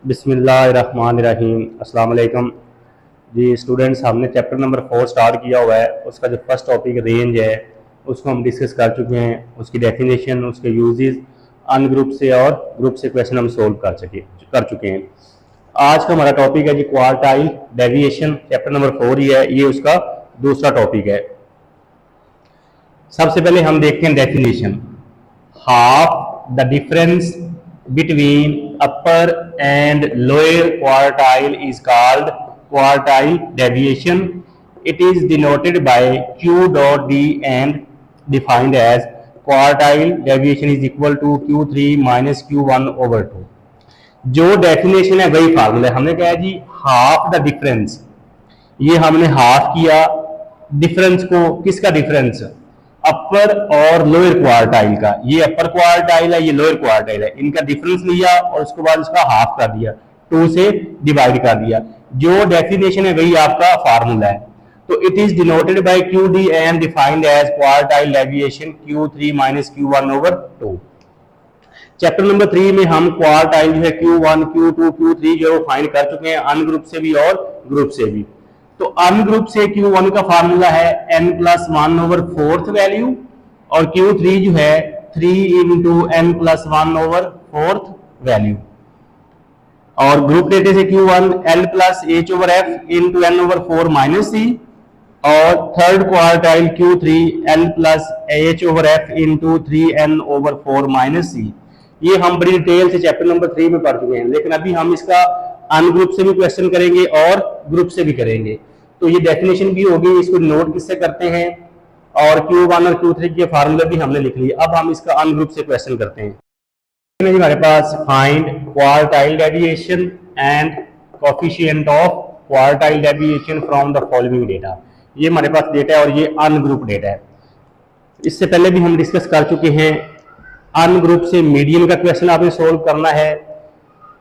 बिस्मिल्लाहिर्रहमानिर्रहीम। अस्सलाम वालेकुम जी स्टूडेंट्स, हमने चैप्टर नंबर 4 स्टार्ट किया हुआ है। उसका जो फर्स्ट टॉपिक रेंज है उसको हम डिस्कस कर चुके हैं। उसकी डेफिनेशन, उसके यूजेस, अनग्रुप से और ग्रुप से क्वेश्चन हम सोल्व कर चुके हैं। आज का हमारा टॉपिक है जी क्वार्टाइल डेविएशन। चैप्टर नंबर 4 ही है, ये उसका दूसरा टॉपिक है। सबसे पहले हम देखते हैं definition. Half the difference between upper and lower quartile is called quartile deviation. It is denoted by q dot d and defined as quartile deviation is equal to q3 minus q1 over 2. जो definition है वही formula है। हमने कहा है जी half the difference, ये हमने half किया डिफरेंस को। किसका डिफरेंस? अपर और लोअर क्वार्टाइल का। ये अपर क्वार्टाइल है, ये लोअर क्वार्टाइल है। इनका डिफरेंस लिया और उसके बाद इसका हाफ कर दिया, 2 से डिवाइड कर दिया। जो डेफिनेशन है वही आपका फार्मूला है। तो it is denoted by Q D and defined as quartile deviation Q3 minus Q1 over 2। Chapter number 3 में हम क्वार्टाइल जो है Q1, Q2, Q3 जो फाइंड कर चुके हैं, अन ग्रुप से भी और ग्रुप से भी। तो अन ग्रुप से Q1 का फार्मूला है n+1 ओवर 4th वैल्यू और Q3 जो है 3 into n+1 over 4th value. और ग्रुप डेटा से Q1 l+h over f into n over 4 minus c और third quartile Q3 l+h over f into 3n over 4 minus c। ये हम बड़ी detail से चैप्टर नंबर 3 में पढ़ चुके हैं, लेकिन अभी हम इसका अन ग्रुप से भी क्वेश्चन करेंगे और ग्रुप से भी करेंगे। तो ये डेफिनेशन भी होगी, इसको नोट किससे करते हैं, और Q1 और Q3 के फार्मूले भी हमने लिख लिए। अब हम इसका अन ग्रुप से क्वेश्चन करते हैं। हमारे पास find quartile deviation and coefficient of quartile deviation from the following data. ये हमारे पास डेटा है और ये अन ग्रुप डेटा है। इससे पहले भी हम डिस्कस कर चुके हैं। अन ग्रुप से मीडियन का क्वेश्चन आपने सोल्व करना है,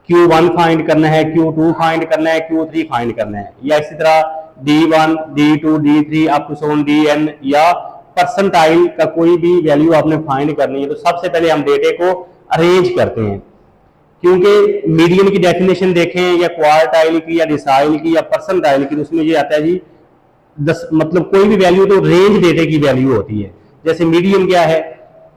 Q1 फाइंड करना है, Q2 फाइंड करना है, Q3 फाइंड करना है, या इसी तरह D1, D2, D3 up to सोन DN, या परसेंटाइल का कोई भी वैल्यू आपने फाइंड करनी है। तो सबसे पहले हम डेटे को अरेंज करते हैं, क्योंकि मीडियन की डेफिनेशन देखें या क्वार्टाइल की या डिसाइल की या परसेंटाइल की, तो उसमें ये आता है जी 10, मतलब कोई भी वैल्यू तो रेंज डेटे की वैल्यू होती है। जैसे मीडियन क्या है?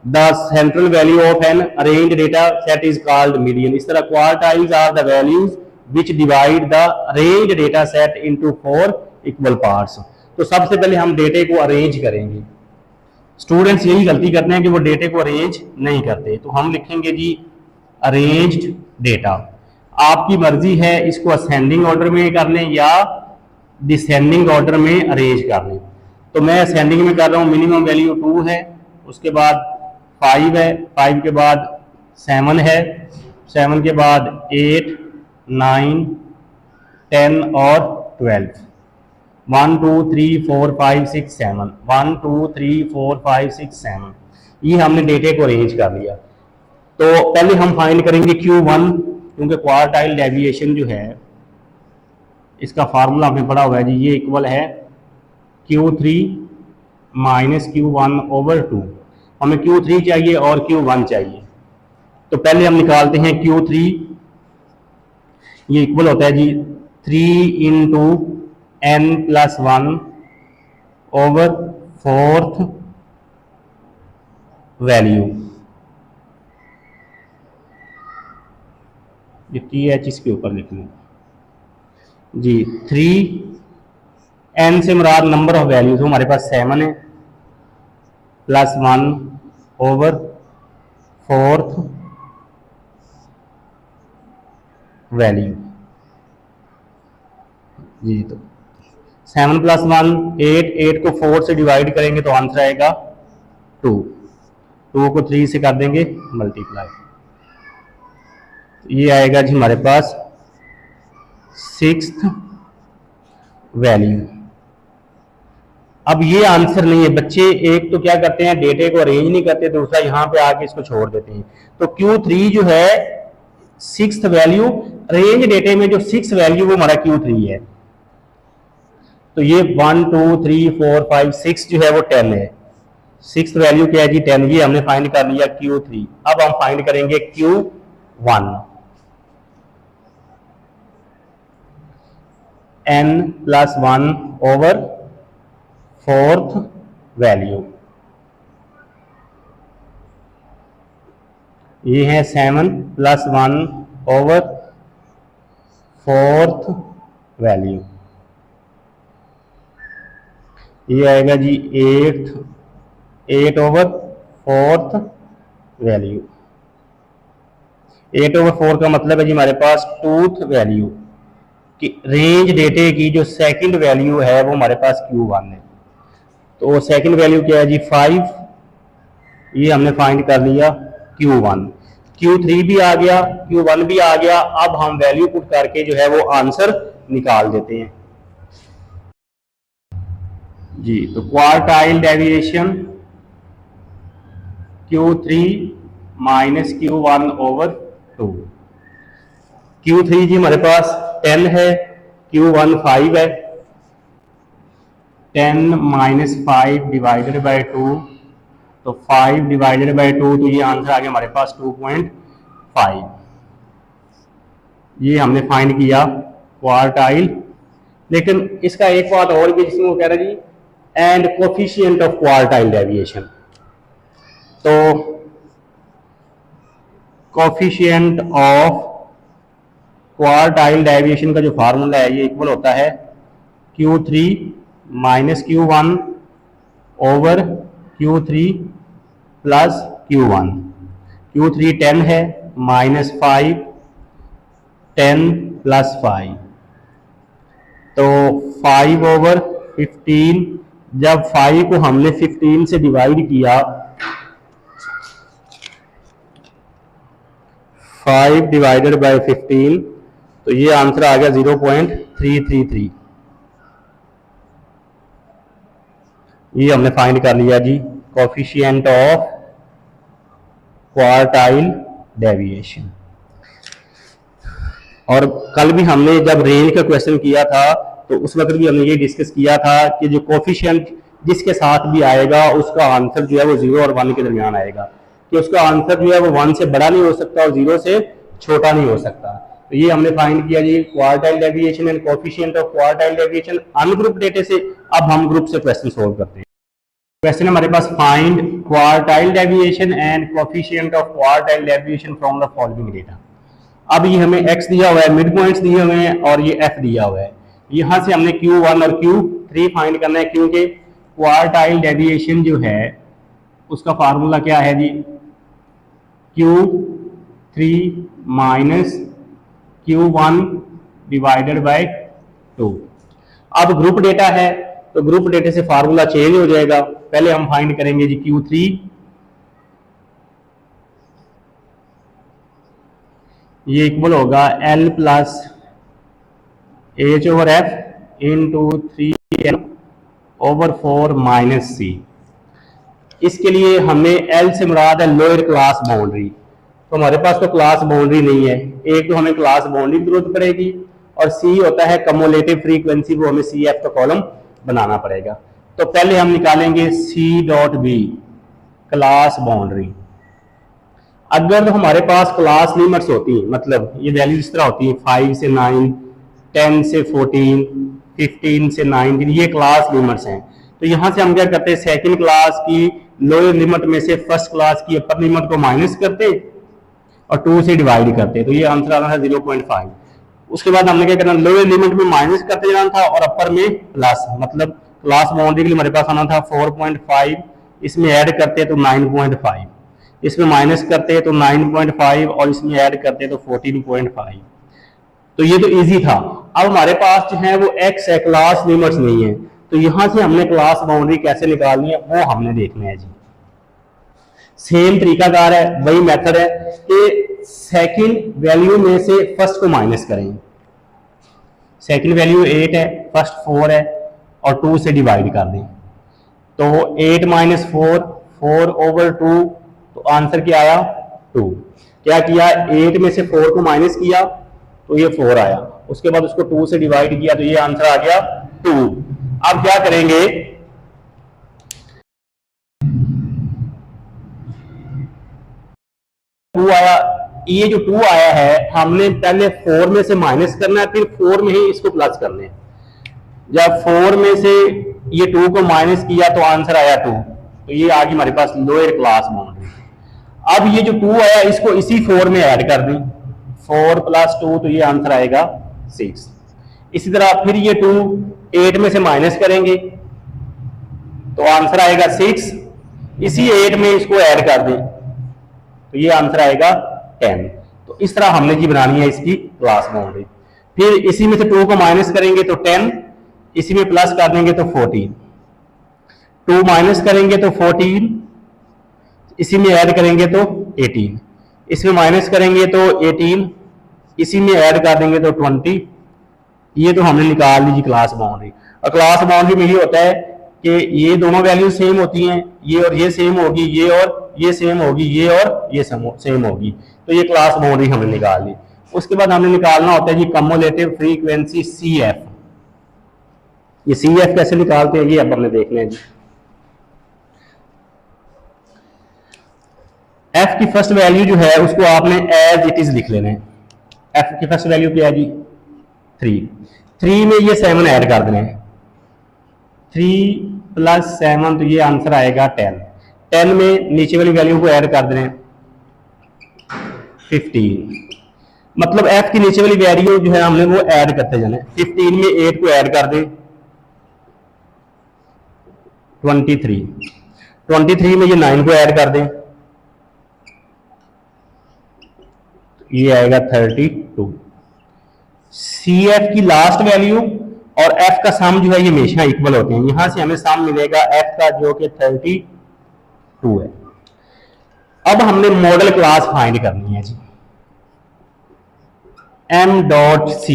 The central value of an arrange data set is called median. इस तरह quartiles are the values which divide the arrange data set into 4 equal parts. तो सबसे पहले हम डेटे को अरेंज करेंगे। स्टूडेंट्स यही गलती करते हैं कि वो डेटे को अरेंज नहीं करते। तो हम लिखेंगे जी अरेंज्ड डेटा। आपकी मर्जी है इसको असेंडिंग ऑर्डर में कर लें या डिसेंडिंग ऑर्डर में अरेंज कर लें। तो मैं असेंडिंग में कर रहा हूँ। मिनिमम वैल्यू 2 है, उसके बाद 5 है, 5 के बाद 7 है, 7 के बाद 8, 9, 10 और 12। 1 2 3 4 5 6 7, 1 2 3 4 5 6 7। ये हमने डेटे को अरेंज कर लिया। तो पहले हम फाइंड करेंगे Q1, क्योंकि क्वार्टाइल डेविएशन जो है इसका फार्मूला हमने पढ़ा हुआ है जी, ये इक्वल है Q3 माइनस Q1 ओवर 2। हमें Q3 चाहिए और Q1 चाहिए। तो पहले हम निकालते हैं Q3। ये इक्वल होता है जी 3 into n+1 over 4th value. ये TH इसके ऊपर लिखना जी। 3n से मुराद नंबर ऑफ वैल्यूज, हमारे पास 7 है, +1 ओवर 4th वैल्यू जी। तो 7 + 1 8, 8 को 4 से डिवाइड करेंगे तो आंसर आएगा 2, 2 को 3 से कर देंगे मल्टीप्लाई, ये आएगा जी हमारे पास 6th वैल्यू। अब ये आंसर नहीं है। बच्चे एक तो क्या करते हैं, डेटे को अरेंज नहीं करते, दूसरा यहां पे आके इसको छोड़ देते हैं। तो Q3 जो है 6th वैल्यू, रेंज डेटे में जो 6 वैल्यू वो हमारा Q3 है। तो ये 1 2 3 4 5 6 जो है वो 10 है। 6th वैल्यू क्या है जी? 10। ये हमने फाइंड कर लिया Q3। अब हम फाइंड करेंगे Q1। n plus 1 over fourth value. ये है 7 प्लस 1 ओवर फोर्थ वैल्यू। ये आएगा जी 8 ओवर फोर्थ वैल्यू। 8 ओवर 4 का मतलब है जी हमारे पास टूथ वैल्यू कि रेंज डेटे की जो सेकंड वैल्यू है वो हमारे पास Q1 है। तो सेकंड वैल्यू क्या है जी 5, ये हमने फाइंड कर लिया Q1। Q3 भी आ गया, Q1 भी आ गया। अब हम वैल्यू पुट करके जो है वो आंसर निकाल देते हैं जी। तो quartile deviation Q3 minus Q1 over 2। Q3 जी हमारे पास 10 है, Q1 5 है। 10 माइनस 5 डिवाइडेड बाई 2, तो 5 डिवाइडेड बाई 2, तो ये आंसर आ गया हमारे पास 2.5। ये हमने फाइंड किया क्वार्टाइल। लेकिन इसका एक बात और भी जिसमें वो कह रहा है जी and coefficient of quartile deviation. तो कोफिशिएंट ऑफ क्वार्टाइल डेविएशन का जो फार्मूला है ये इक्वल होता है Q3 minus Q1 over Q3 plus Q1। Q3 10 है, माइनस 5, 10 प्लस 5, तो 5 ओवर 15। जब 5 को हमने 15 से डिवाइड किया, 5 डिवाइडेड बाय 15, तो ये आंसर आ गया 0.333। ये हमने फाइंड कर लिया जी कोफिशिएंट ऑफ क्वार्टाइल डेविएशन। और कल भी हमने जब रेंज का क्वेश्चन किया था तो उस वक्त भी हमने ये डिस्कस किया था कि जो कोफिशिएंट जिसके साथ भी आएगा उसका आंसर जो है वो 0 और 1 के दरमियान आएगा, कि उसका आंसर जो है वो 1 से बड़ा नहीं हो सकता और 0 से छोटा नहीं हो सकता। तो ये हमने फाइंड किया जी quartile deviation and coefficient of quartile deviation ungroup डेटे से। अब हम ग्रुप से क्वेश्चन सोल्व करते हैं। क्वेश्चन हमारे पास find quartile deviation and coefficient of quartile deviation from the following data. अब ये हमें x दिया हुआ है, मिड पॉइंट्स दिए हुए हैं और ये f दिया हुआ है। यहां से हमने Q1 और Q3 फाइंड करना है, क्योंकि क्वार्टाइल डेविएशन जो है उसका फार्मूला क्या है जी Q3 minus Q1 divided by 2। अब ग्रुप डेटा है तो ग्रुप डेटा से फार्मूला चेंज हो जाएगा। पहले हम फाइंड करेंगे जी Q3, ये इक्वल होगा L plus H over F into 3L over 4 minus C। इसके लिए हमने L से मुराद है लोअर क्लास बाउंड्री, तो हमारे पास तो क्लास बाउंड्री नहीं है। एक तो हमें क्लास बाउंड्री की जरूरत पड़ेगी और C होता है कम्युलेटिव फ्रीक्वेंसी, वो हमें CF का कॉलम बनाना पड़ेगा। तो पहले हम निकालेंगे C dot B class boundary. अगर तो हमारे पास क्लास लिमिट्स होती हैं, मतलब ये वैल्यू इस तरह होती है 5 से 9, 10 से 14, 15 से 19, ये क्लास लिमिट्स हैं। तो यहां से हम क्या करते हैं, सेकंड क्लास की लोअर लिमिट में से फर्स्ट क्लास की अपर लिमिट को माइनस करते और 2 से डिवाइड करते, तो ये आंसर आ रहा है 0.5। उसके बाद हमने क्या करना, लोअर लिमिट में माइनस करते जाना था और अपर में प्लस, मतलब क्लास बाउंड्री के लिए हमारे पास आना था 4.5, इसमें ऐड करते तो 9.5, इसमें माइनस करते तो 9.5 और इसमें ऐड करते तो 14.5। तो ये तो इजी था। अब हमारे पास जो है वो x है, क्लास लिमिट्स नहीं है, तो यहां से हमने क्लास बाउंड्री कैसे निकालनी है वो हमने देखना है जी। सेम तरीकाकार है, वही मेथड है कि सेकंड वैल्यू में से फर्स्ट को माइनस करें। सेकंड वैल्यू 8 है, फर्स्ट 4 है और 2 से डिवाइड कर दें, तो 8 माइनस 4, 4 ओवर 2, तो आंसर क्या आया 2। क्या किया, 8 में से 4 को माइनस किया तो ये 4 आया, उसके बाद उसको 2 से डिवाइड किया तो ये आंसर आ गया 2। अब क्या करेंगे, टू आया, ये जो 2 आया है हमने पहले 4 में से माइनस करना है, फिर 4 में ही इसको प्लस करना है। जब 4 में से ये 2 को माइनस किया तो आंसर आया 2, तो ये आ गई हमारे पास लोअर क्लास बाउंड्री। अब ये जो 2 आया इसको इसी 4 में ऐड कर दें, 4 + 2, तो ये आंसर आएगा 6। इसी तरह फिर ये 2 8 में से माइनस करेंगे तो आंसर आएगा 6, इसी 8 में इसको ऐड कर दें तो ये आंसर आएगा 10। तो इस तरह हमने जी बनानी है इसकी क्लास बाउंड्री। फिर इसी में से 2 को माइनस करेंगे तो 10, इसी में प्लस कर देंगे तो 14, 2 माइनस करेंगे तो 14, इसी में ऐड करेंगे तो 18, इसमें माइनस करेंगे तो 18, इसी में ऐड कर देंगे तो 20। ये तो हमने निकाल ली जी क्लास बाउंड्री। और क्लास बाउंड्री में ये होता है कि ये दोनों वैल्यू सेम होती हैं, ये और ये सेम होगी, ये और ये सेम होगी, ये और ये सेम होगी, तो ये क्लास बाउंड्री हमने निकाल ली। उसके बाद हमने निकालना होता है जी कम्युलेटिव फ्रीक्वेंसी CF। ये CF कैसे निकालते हैं ये अब हमने देखना है जी। F की फर्स्ट वैल्यू जो है उसको आपने एज इट इज लिख लेना है। F की फर्स्ट वैल्यू क्या है जी 3 में ये 7 ऐड कर देना है, 3 + 7 तो ये आंसर आएगा 10 में नीचे वाली वैल्यू को ऐड कर देना 15, मतलब F की नीचे वाली वैल्यू जो है हमने वो ऐड करते जाना है। 15 में 8 को ऐड कर दें 23 में ये 9 को ऐड कर दें, ये आएगा 32। CF की लास्ट वैल्यू और F का सम जो है ये हमेशा इक्वल होते हैं, यहां से हमें सम मिलेगा F का जो कि 32 है। अब हमने मॉडल क्लास फाइंड करनी है जी। M.C,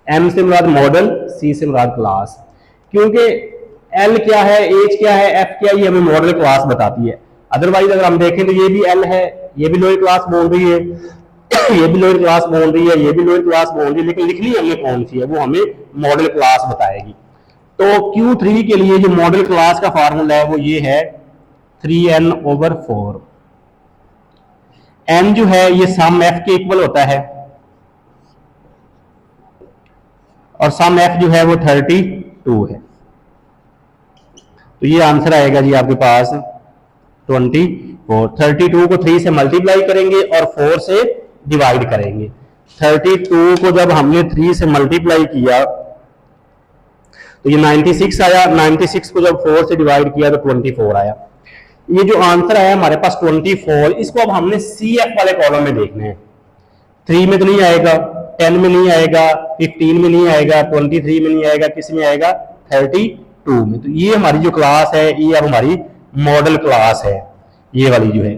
M से मुराद मॉडल, C से मुराद क्लास, क्योंकि L क्या है, H क्या है, F क्या है, ये हमें मॉडल क्लास बताती है। अदरवाइज अगर हम देखें तो ये भी L है, ये भी लोअर क्लास बोल रही है, ये भी लोअर क्लास बोल रही है, ये भी लोअर क्लास बोल रही है, लेकिन लिखनी हमने कौन सी है वो हमें मॉडल क्लास बताएगी। तो Q3 के लिए जो मॉडल क्लास का फार्मूला है वो ये है 3n/4। n जो है ये सम F के इक्वल होता है और सम F जो है वो 32 है, तो ये आंसर आएगा जी आपके पास 24। 32 को 3 से मल्टीप्लाई करेंगे और 4 से डिवाइड करेंगे। 32 को जब हमने 3 से मल्टीप्लाई किया तो ये 96 आया, 96 को जब 4 से डिवाइड किया तो 24 आया। ये जो आंसर आया हमारे पास 24, इसको अब हमने CF वाले कॉलम में देखना है। 3 में तो नहीं आएगा, 10 में नहीं आएगा, 15 में नहीं आएगा, 23 में नहीं आएगा, किस में आएगा 32 में। तो ये हमारी जो क्लास है ये अब हमारी मॉडल क्लास है, ये वाली जो है।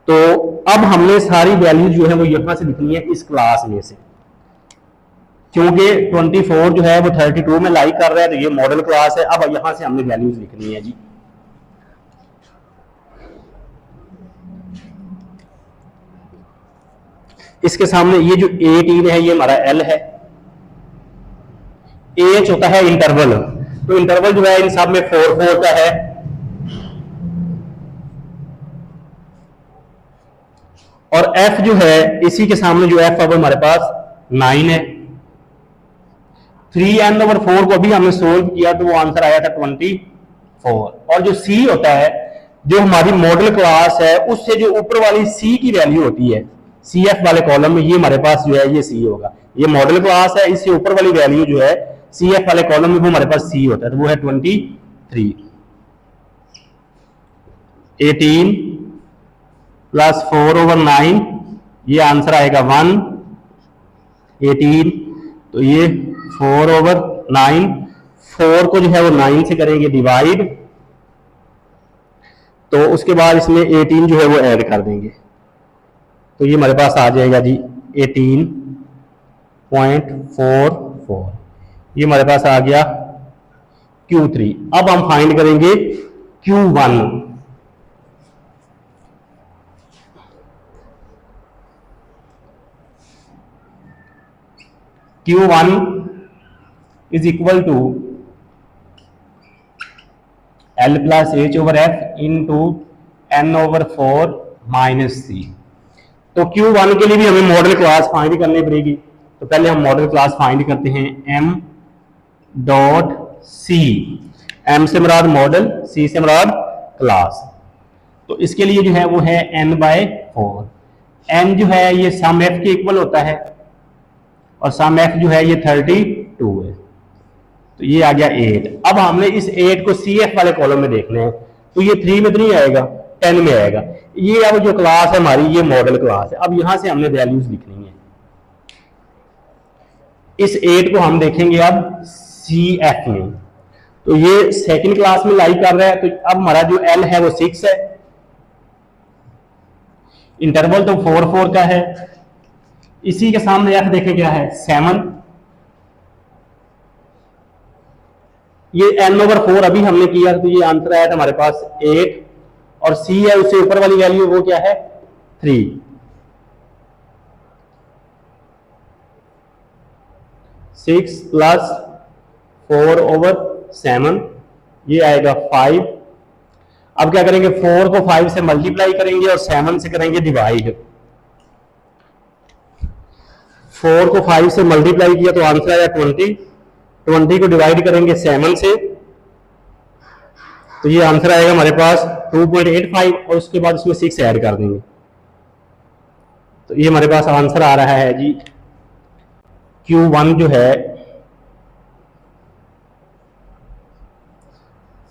तो अब हमने सारी वैल्यू जो है वो यहां से लिखनी है इस क्लास में से, क्योंकि 24 जो है वो 32 में लाई कर रहा है, तो ये मॉडल क्लास है। अब यहां से हमने वैल्यूज लिखनी है जी। इसके सामने ये जो 18 है ये हमारा L है, H होता है इंटरवल, तो इंटरवल जो है इन सब में 4 का है, और F जो है इसी के सामने जो F अब हमारे पास 9 है। 3n/4 को भी हमने सोल्व किया तो वो आंसर आया था 24। और जो C होता है जो हमारी मॉडल क्लास है उससे जो ऊपर वाली C की वैल्यू होती है CF वाले कॉलम में, ये हमारे पास जो है ये C होगा। ये मॉडल क्लास है, इससे ऊपर वाली वैल्यू जो है CF वाले कॉलम में वो हमारे पास C होता है, तो वो है 23। 18 + 4/9 ये आंसर आएगा 1। 18 तो ये 4/9, 4 को जो है वो 9 से करेंगे डिवाइड, तो उसके बाद इसमें 18 जो है वो ऐड कर देंगे, तो ये हमारे पास आ जाएगा जी 18.44। ये हमारे पास आ गया Q3। अब हम फाइंड करेंगे Q1। Q1 is equal to L plus H/F into n/4 minus C। तो Q1 के लिए भी हमें मॉडल क्लास फाइंड करनी पड़ेगी। तो पहले हम मॉडल क्लास फाइंड करते हैं M डॉट सी। एम से मुराद मॉडल, सी से मुराद क्लास। तो इसके लिए जो है वो है n/4। n जो है ये सम f के इक्वल होता है और सम f जो है ये 32 है। तो ये आ गया 8। अब हमने इस 8 को सी एफ वाले कॉलम में देखना है, तो ये 3 में तो नहीं आएगा, 10 में आएगा। ये अब जो क्लास है हमारी ये मॉडल क्लास है। अब यहां से हमने वैल्यूज लिखनी है। इस 8 को हम देखेंगे अब सी एफ में। तो ये सेकंड क्लास में लाई कर रहा है, तो अब हमारा जो एल है वो 6 है, इंटरवल तो 4 का है। इसी के सामने एफ देखें क्या है 7। ये n/4 अभी हमने किया, तो ये आंसर आया था हमारे पास 8 और c है उससे ऊपर वाली वैल्यू वो क्या है 3। 6 + 4/7 ये आएगा 5। अब क्या करेंगे 4 को 5 से मल्टीप्लाई करेंगे और 7 से करेंगे डिवाइड। 4 को 5 से मल्टीप्लाई किया तो आंसर आया 20। 20 को डिवाइड करेंगे 7 से तो ये आंसर आएगा हमारे पास 2.85 और उसके बाद इसमें 6 ऐड कर देंगे। तो ये हमारे पास आंसर आ रहा है जी Q1 जो है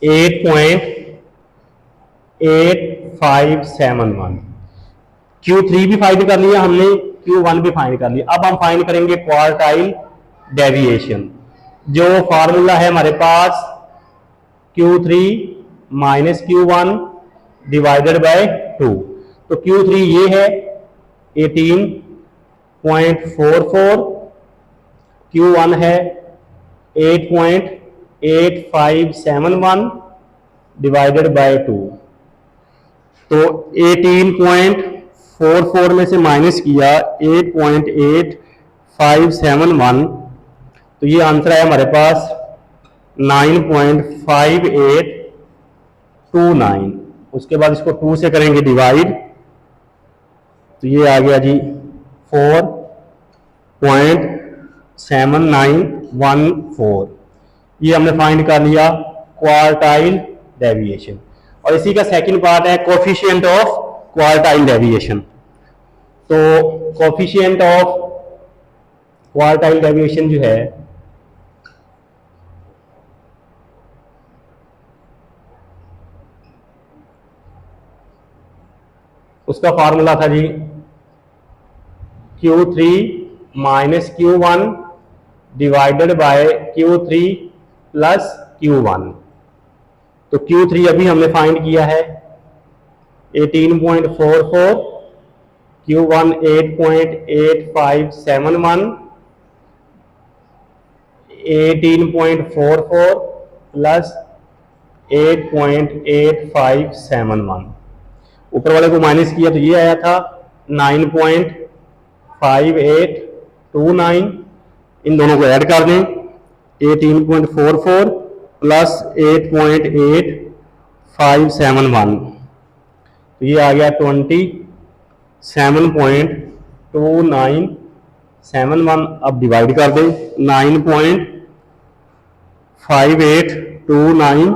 8.8571। Q3 भी फाइंड कर लिया हमने, Q1 भी फाइंड कर लिया। अब हम फाइंड करेंगे क्वार्टाइल डेविएशन। जो फार्मूला है हमारे पास Q3 minus Q1 divided by 2। तो Q3 ये है 18.44, Q1 है 8.8571 डिवाइडेड बाय 2। तो 18.44 में से माइनस किया 8.8571, तो ये आंसर है हमारे पास 9.5829। उसके बाद इसको 2 से करेंगे डिवाइड, तो ये आ गया जी 4.7914। ये हमने फाइंड कर लिया क्वार्टाइल डेविएशन। और इसी का सेकंड पार्ट है कोफिशिएंट ऑफ क्वार्टाइल डेविएशन। तो कोफिशिएंट ऑफ क्वार्टाइल डेविएशन जो है उसका फार्मूला था जी Q3 minus Q1 divided by Q3 plus Q1। तो Q3 अभी हमने फाइंड किया है 18.44, Q1 8.8571, 18.44 प्लस 8.8571। ऊपर वाले को माइनस किया तो ये आया था 9.5829। इन दोनों को ऐड कर दें 18.44 प्लस 8.8571, तो ये आ गया 27.2971। अब डिवाइड कर दें 9.5829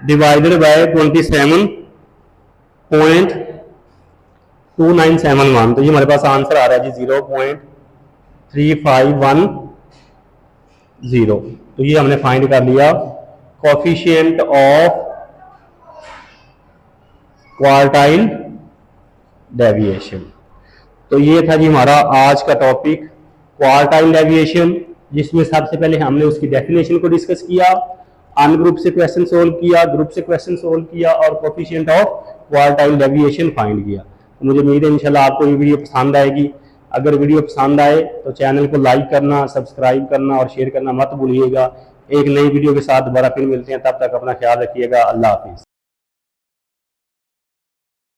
डिवाइडेड बाय 27.2971। तो ये हमारे पास आंसर आ रहा है जी 0.3510। तो ये हमने फाइंड कर लिया कोफिशिएंट ऑफ क्वार्टाइल डेविएशन। तो ये था जी हमारा आज का टॉपिक क्वार्टाइल डेविएशन, जिसमें सबसे पहले हमने उसकी डेफिनेशन को डिस्कस किया, अनग्रुप से क्वेश्चन सोल्व किया, ग्रुप से क्वेश्चन सोल्व किया और coefficient of quartile deviation find किया। तो मुझे उम्मीद है इंशाल्लाह आपको ये वीडियो पसंद आएगी। अगर वीडियो पसंद आए तो चैनल को लाइक करना, सब्सक्राइब करना और शेयर करना मत भूलिएगा। एक नई वीडियो के साथ दोबारा फिर मिलते हैं, तब तक अपना ख्याल रखिएगा। अल्लाह हाफिज़।